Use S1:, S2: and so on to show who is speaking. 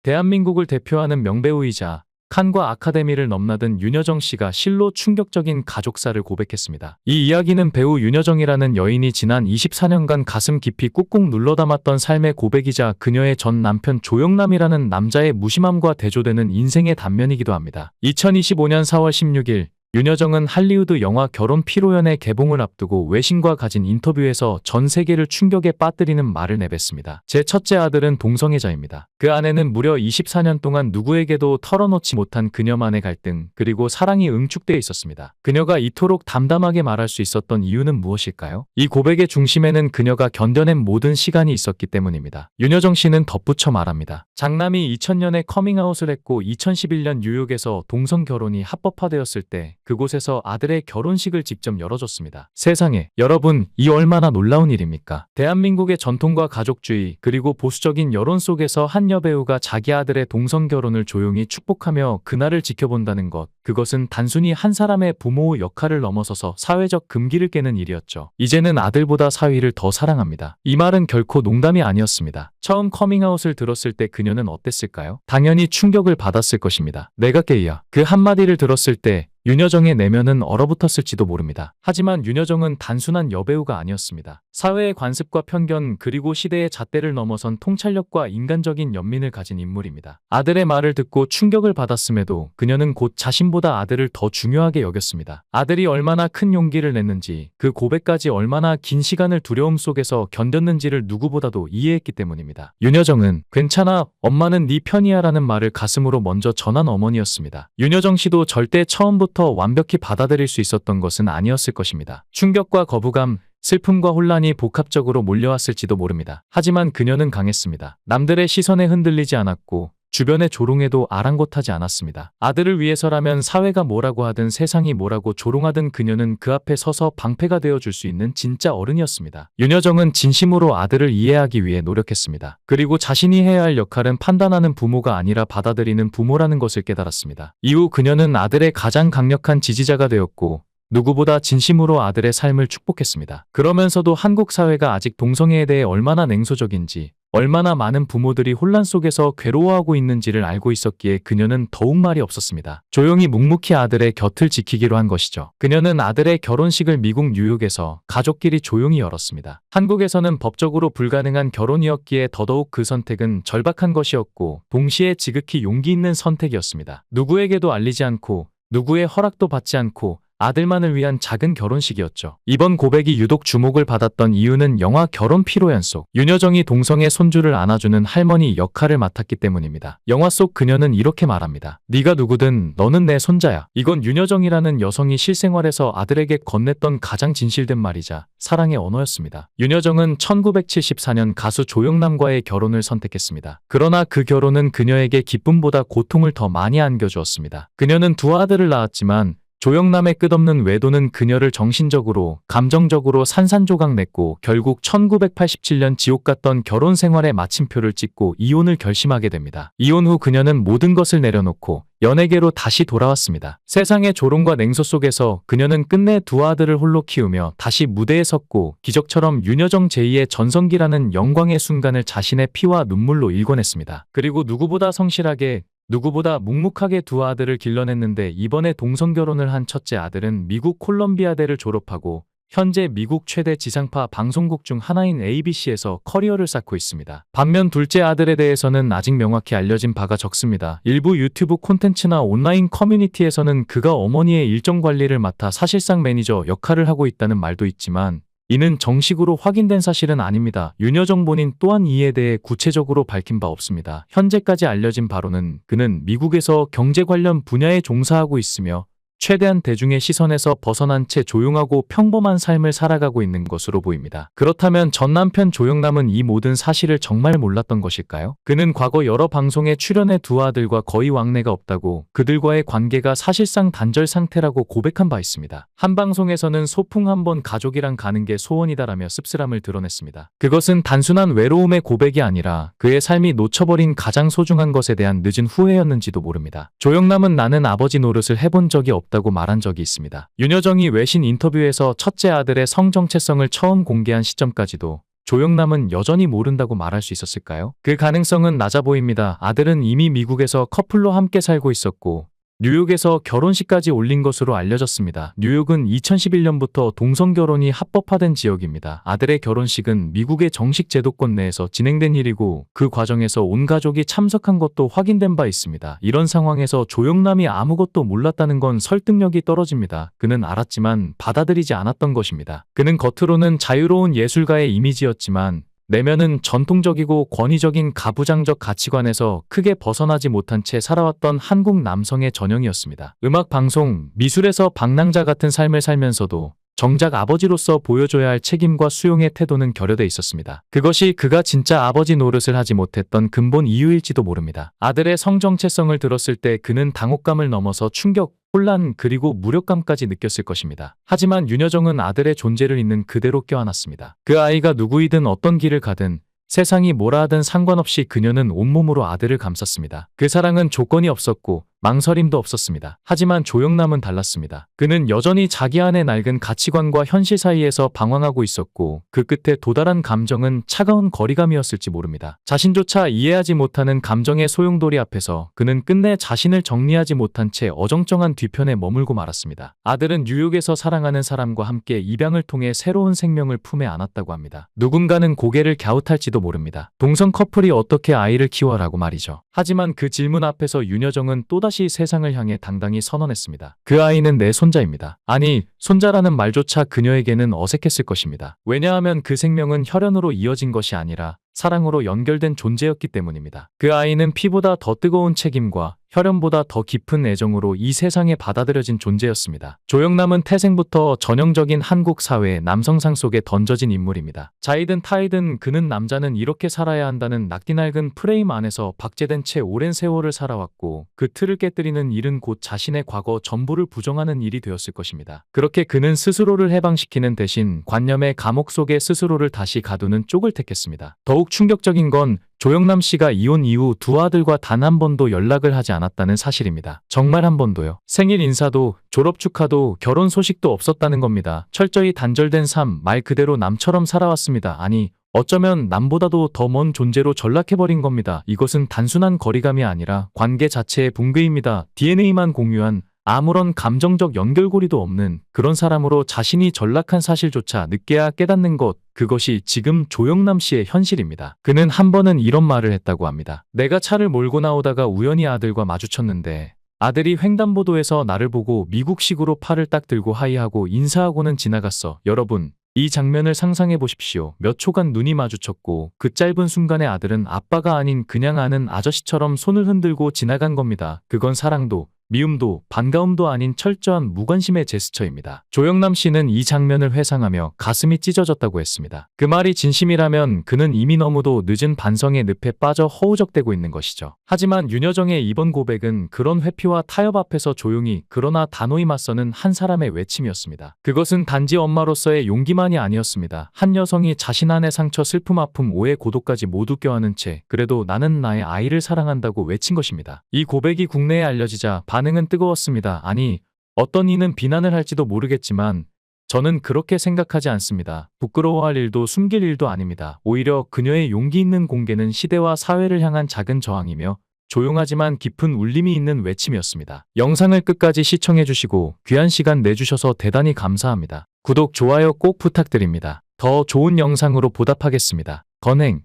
S1: 대한민국을 대표하는 명배우이자 칸과 아카데미를 넘나든 윤여정 씨가 실로 충격적인 가족사를 고백했습니다. 이 이야기는 배우 윤여정이라는 여인이 지난 24년간 가슴 깊이 꾹꾹 눌러 담았던 삶의 고백이자 그녀의 전 남편 조영남이라는 남자의 무심함과 대조되는 인생의 단면이기도 합니다. 2025년 4월 16일 윤여정은 할리우드 영화 결혼 피로연의 개봉을 앞두고 외신과 가진 인터뷰에서 전 세계를 충격에 빠뜨리는 말을 내뱉습니다. 제 첫째 아들은 동성애자입니다. 그 안에는 무려 24년 동안 누구에게도 털어놓지 못한 그녀만의 갈등 그리고 사랑이 응축되어 있었습니다. 그녀가 이토록 담담하게 말할 수 있었던 이유는 무엇일까요? 이 고백의 중심에는 그녀가 견뎌낸 모든 시간이 있었기 때문입니다. 윤여정 씨는 덧붙여 말합니다. 장남이 2000년에 커밍아웃을 했고 2011년 뉴욕에서 동성 결혼이 합법화되었을 때 그곳에서 아들의 결혼식을 직접 열어줬습니다. 세상에, 여러분, 이 얼마나 놀라운 일입니까? 대한민국의 전통과 가족주의 그리고 보수적인 여론 속에서 한 여배우가 자기 아들의 동성 결혼을 조용히 축복하며 그날을 지켜본다는 것, 그것은 단순히 한 사람의 부모의 역할을 넘어서서 사회적 금기를 깨는 일이었죠. 이제는 아들보다 사위를 더 사랑합니다. 이 말은 결코 농담이 아니었습니다. 처음 커밍아웃을 들었을 때 그녀는 어땠을까요? 당연히 충격을 받았을 것입니다. 내가 게이야. 그 한마디를 들었을 때 윤여정의 내면은 얼어붙었을지도 모릅니다. 하지만 윤여정은 단순한 여배우가 아니었습니다. 사회의 관습과 편견 그리고 시대의 잣대를 넘어선 통찰력과 인간적인 연민을 가진 인물입니다. 아들의 말을 듣고 충격을 받았음에도 그녀는 곧 자신보다 아들을 더 중요하게 여겼습니다. 아들이 얼마나 큰 용기를 냈는지, 그 고백까지 얼마나 긴 시간을 두려움 속에서 견뎠는지를 누구보다도 이해했기 때문입니다. 윤여정은 괜찮아, 엄마는 네 편이야 라는 말을 가슴으로 먼저 전한 어머니였습니다. 윤여정 씨도 절대 처음부터 완벽히 받아들일 수 있었던 것은 아니었을 것입니다. 충격과 거부감, 슬픔과 혼란이 복합적으로 몰려왔을지도 모릅니다. 하지만 그녀는 강했습니다. 남들의 시선에 흔들리지 않았고 주변의 조롱에도 아랑곳하지 않았습니다. 아들을 위해서라면 사회가 뭐라고 하든 세상이 뭐라고 조롱하든 그녀는 그 앞에 서서 방패가 되어줄 수 있는 진짜 어른이었습니다. 윤여정은 진심으로 아들을 이해하기 위해 노력했습니다. 그리고 자신이 해야 할 역할은 판단하는 부모가 아니라 받아들이는 부모라는 것을 깨달았습니다. 이후 그녀는 아들의 가장 강력한 지지자가 되었고 누구보다 진심으로 아들의 삶을 축복했습니다. 그러면서도 한국 사회가 아직 동성애에 대해 얼마나 냉소적인지, 얼마나 많은 부모들이 혼란 속에서 괴로워하고 있는지를 알고 있었기에 그녀는 더욱 말이 없었습니다. 조용히 묵묵히 아들의 곁을 지키기로 한 것이죠. 그녀는 아들의 결혼식을 미국 뉴욕에서 가족끼리 조용히 열었습니다. 한국에서는 법적으로 불가능한 결혼이었기에 더더욱 그 선택은 절박한 것이었고 동시에 지극히 용기 있는 선택이었습니다. 누구에게도 알리지 않고 누구의 허락도 받지 않고 아들만을 위한 작은 결혼식이었죠. 이번 고백이 유독 주목을 받았던 이유는 영화 결혼 피로연 속 윤여정이 동성애 손주를 안아주는 할머니 역할을 맡았기 때문입니다. 영화 속 그녀는 이렇게 말합니다. 네가 누구든 너는 내 손자야. 이건 윤여정이라는 여성이 실생활에서 아들에게 건넸던 가장 진실된 말이자 사랑의 언어였습니다. 윤여정은 1974년 가수 조영남과의 결혼을 선택했습니다. 그러나 그 결혼은 그녀에게 기쁨보다 고통을 더 많이 안겨주었습니다. 그녀는 두 아들을 낳았지만 조영남의 끝없는 외도는 그녀를 정신적으로, 감정적으로 산산조각 냈고 결국 1987년 지옥 같던 결혼 생활의 마침표를 찍고 이혼을 결심하게 됩니다. 이혼 후 그녀는 모든 것을 내려놓고 연예계로 다시 돌아왔습니다. 세상의 조롱과 냉소 속에서 그녀는 끝내 두 아들을 홀로 키우며 다시 무대에 섰고 기적처럼 윤여정 제2의 전성기라는 영광의 순간을 자신의 피와 눈물로 일궈냈습니다. 그리고 누구보다 성실하게 누구보다 묵묵하게 두 아들을 길러냈는데 이번에 동성결혼을 한 첫째 아들은 미국 콜럼비아대를 졸업하고 현재 미국 최대 지상파 방송국 중 하나인 ABC에서 커리어를 쌓고 있습니다. 반면 둘째 아들에 대해서는 아직 명확히 알려진 바가 적습니다. 일부 유튜브 콘텐츠나 온라인 커뮤니티에서는 그가 어머니의 일정 관리를 맡아 사실상 매니저 역할을 하고 있다는 말도 있지만 이는 정식으로 확인된 사실은 아닙니다. 윤여정 본인 또한 이에 대해 구체적으로 밝힌 바 없습니다. 현재까지 알려진 바로는 그는 미국에서 경제 관련 분야에 종사하고 있으며 최대한 대중의 시선에서 벗어난 채 조용하고 평범한 삶을 살아가고 있는 것으로 보입니다. 그렇다면 전 남편 조영남은 이 모든 사실을 정말 몰랐던 것일까요? 그는 과거 여러 방송에 출연해 두 아들과 거의 왕래가 없다고 그들과의 관계가 사실상 단절 상태라고 고백한 바 있습니다. 한 방송에서는 소풍 한번 가족이랑 가는 게 소원이다라며 씁쓸함을 드러냈습니다. 그것은 단순한 외로움의 고백이 아니라 그의 삶이 놓쳐버린 가장 소중한 것에 대한 늦은 후회였는지도 모릅니다. 조영남은 나는 아버지 노릇을 해본 적이 없다고 말한 적이 있습니다. 윤여정이 외신 인터뷰에서 첫째 아들의 성 정체성을 처음 공개한 시점까지도 조영남은 여전히 모른다고 말할 수 있었을까요? 그 가능성은 낮아 보입니다. 아들은 이미 미국에서 커플로 함께 살고 있었고 뉴욕에서 결혼식까지 올린 것으로 알려졌습니다. 뉴욕은 2011년부터 동성결혼이 합법화된 지역입니다. 아들의 결혼식은 미국의 정식 제도권 내에서 진행된 일이고 그 과정에서 온 가족이 참석한 것도 확인된 바 있습니다. 이런 상황에서 조영남이 아무것도 몰랐다는 건 설득력이 떨어집니다. 그는 알았지만 받아들이지 않았던 것입니다. 그는 겉으로는 자유로운 예술가의 이미지였지만 내면은 전통적이고 권위적인 가부장적 가치관에서 크게 벗어나지 못한 채 살아왔던 한국 남성의 전형이었습니다. 음악, 방송, 미술에서 방랑자 같은 삶을 살면서도 정작 아버지로서 보여줘야 할 책임과 수용의 태도는 결여돼 있었습니다. 그것이 그가 진짜 아버지 노릇을 하지 못했던 근본 이유일지도 모릅니다. 아들의 성정체성을 들었을 때 그는 당혹감을 넘어서 충격, 혼란 그리고 무력감까지 느꼈을 것입니다. 하지만 윤여정은 아들의 존재를 있는 그대로 껴안았습니다. 그 아이가 누구이든 어떤 길을 가든 세상이 뭐라 하든 상관없이 그녀는 온몸으로 아들을 감쌌습니다. 그 사랑은 조건이 없었고 망설임도 없었습니다. 하지만 조영남은 달랐습니다. 그는 여전히 자기 안의 낡은 가치관과 현실 사이에서 방황하고 있었고 그 끝에 도달한 감정은 차가운 거리감이었을지 모릅니다. 자신조차 이해하지 못하는 감정의 소용돌이 앞에서 그는 끝내 자신을 정리하지 못한 채 어정쩡한 뒤편에 머물고 말았습니다. 아들은 뉴욕에서 사랑하는 사람과 함께 입양을 통해 새로운 생명을 품에 안았다고 합니다. 누군가는 고개를 갸웃할지도 모릅니다. 동성 커플이 어떻게 아이를 키워라고 말이죠. 하지만 그 질문 앞에서 윤여정은 또다시 세상을 향해 당당히 선언했습니다. 그 아이는 내 손자입니다. 아니, 손자라는 말조차 그녀에게는 어색했을 것입니다. 왜냐하면 그 생명은 혈연으로 이어진 것이 아니라 사랑으로 연결된 존재였기 때문입니다. 그 아이는 피보다 더 뜨거운 책임과 혈연보다 더 깊은 애정으로 이 세상에 받아들여진 존재였습니다. 조영남은 태생부터 전형적인 한국 사회의 남성상 속에 던져진 인물입니다. 자이든 타이든 그는 남자는 이렇게 살아야 한다는 낙디낡은 프레임 안에서 박제된 채 오랜 세월을 살아왔고 그 틀을 깨뜨리는 일은 곧 자신의 과거 전부를 부정하는 일이 되었을 것입니다. 그렇게 그는 스스로를 해방시키는 대신 관념의 감옥 속에 스스로를 다시 가두는 쪽을 택했습니다. 더욱 충격적인 건 조영남 씨가 이혼 이후 두 아들과 단 한 번도 연락을 하지 않았다는 사실입니다. 정말 한 번도요. 생일 인사도 졸업 축하도 결혼 소식도 없었다는 겁니다. 철저히 단절된 삶, 말 그대로 남처럼 살아왔습니다. 아니, 어쩌면 남보다도 더 먼 존재로 전락해버린 겁니다. 이것은 단순한 거리감이 아니라 관계 자체의 붕괴입니다. DNA만 공유한 아무런 감정적 연결고리도 없는 그런 사람으로 자신이 전락한 사실조차 늦게야 깨닫는 것, 그것이 지금 조영남 씨의 현실입니다. 그는 한 번은 이런 말을 했다고 합니다. 내가 차를 몰고 나오다가 우연히 아들과 마주쳤는데 아들이 횡단보도에서 나를 보고 미국식으로 팔을 딱 들고 하이하고 인사하고는 지나갔어. 여러분, 이 장면을 상상해 보십시오. 몇 초간 눈이 마주쳤고 그 짧은 순간에 아들은 아빠가 아닌 그냥 아는 아저씨처럼 손을 흔들고 지나간 겁니다. 그건 사랑도 미움도 반가움도 아닌 철저한 무관심의 제스처입니다. 조영남 씨는 이 장면을 회상하며 가슴이 찢어졌다고 했습니다. 그 말이 진심이라면 그는 이미 너무도 늦은 반성의 늪에 빠져 허우적대고 있는 것이죠. 하지만 윤여정의 이번 고백은 그런 회피와 타협 앞에서 조용히 그러나 단호히 맞서는 한 사람의 외침이었습니다. 그것은 단지 엄마로서의 용기만이 아니었습니다. 한 여성이 자신 안의 상처, 슬픔, 아픔, 오해, 고독까지 모두 껴안은 채 그래도 나는 나의 아이를 사랑한다고 외친 것입니다. 이 고백이 국내에 알려지자 반응은 뜨거웠습니다. 아니, 어떤 이는 비난을 할지도 모르겠지만 저는 그렇게 생각하지 않습니다. 부끄러워할 일도 숨길 일도 아닙니다. 오히려 그녀의 용기 있는 공개는 시대와 사회를 향한 작은 저항이며 조용하지만 깊은 울림이 있는 외침이었습니다. 영상을 끝까지 시청해주시고 귀한 시간 내주셔서 대단히 감사합니다. 구독, 좋아요 꼭 부탁드립니다. 더 좋은 영상으로 보답하겠습니다. 건행.